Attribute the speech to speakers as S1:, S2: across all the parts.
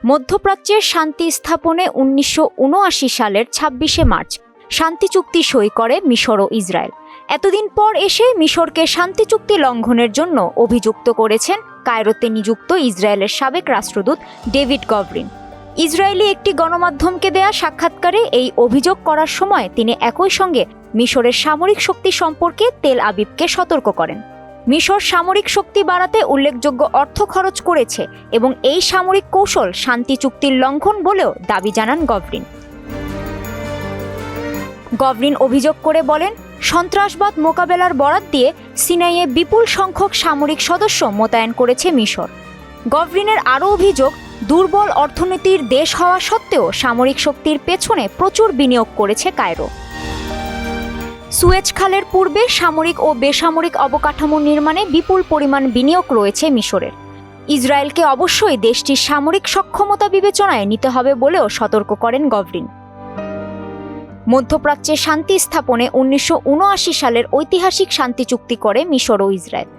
S1: মধ্যপ্রাচ্যের শান্তি স্থাপনে ১৯৭৯ সালের ২৬শে মার্চ শান্তি চুক্তি সই করে মিশর ও ইসরায়েল। এতদিন পর এসে মিশরকে শান্তি চুক্তি লঙ্ঘনের জন্য অভিযুক্ত করেছেন কায়রোতে নিযুক্ত ইসরায়েলের সাবেক রাষ্ট্রদূত ডেভিড গভরিন। ইসরায়েলি একটি গণমাধ্যমকে দেয়া সাক্ষাৎকারে এই অভিযোগ করার সময় তিনি একই সঙ্গে মিশরের সামরিক শক্তি সম্পর্কে তেল আবিবকে সতর্ক করেন। মিশর সামরিক শক্তি বাড়াতে উল্লেখযোগ্য অর্থ খরচ করেছে এবং এই সামরিক কৌশল শান্তি চুক্তির লঙ্ঘন বলেও দাবি জানান গভরিন অভিযোগ করে বলেন, সন্ত্রাসবাদ মোকাবেলার বরাত দিয়ে সিনাইয়ে বিপুল সংখ্যক সামরিক সদস্য মোতায়েন করেছে মিশর। গভরিনের আরও অভিযোগ, দুর্বল অর্থনীতির দেশ হওয়া সত্ত্বেও সামরিক শক্তির পেছনে প্রচুর বিনিয়োগ করেছে কায়রো। সুয়েজ খালের পূর্বে সামরিক ও বেসামরিক অবকাঠামো নির্মাণে বিপুল পরিমাণ বিনিয়োগ রয়েছে মিশরের। ইসরায়েলকে অবশ্যই দেশটির সামরিক সক্ষমতা বিবেচনায় নিতে হবে বলেও সতর্ক করেন গভরিন। মধ্যপ্রাচ্যে শান্তি স্থাপনে ১৯৭৯ সালের ঐতিহাসিক শান্তি চুক্তি করে মিশর ও ইসরায়েল।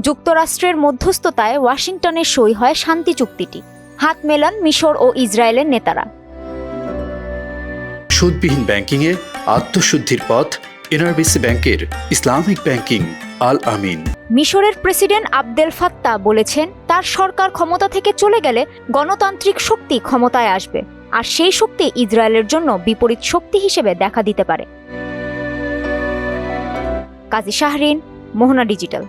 S1: যুক্তরাষ্ট্রের মধ্যস্থতায় ওয়াশিংটনে সই হয় শান্তি চুক্তিটি। হাত মেলান মিশর ও ইসরায়েলের নেতারা।
S2: সুদবিহীন ব্যাংকিংয়ে আত্মশুদ্ধির পথ এনআরবিসি ব্যাংকের ইসলামিক ব্যাংকিং আল আমিন।
S1: মিশরের প্রেসিডেন্ট আবদেল ফাত্তাহ বলেছেন, তার সরকার ক্ষমতা থেকে চলে গেলে গণতান্ত্রিক শক্তি ক্ষমতায় আসবে, আর সেই শক্তি ইসরায়েলের জন্য বিপরীত শক্তি হিসেবে দেখা দিতে পারে। কাজী শাহরিন, মোহনা ডিজিটাল।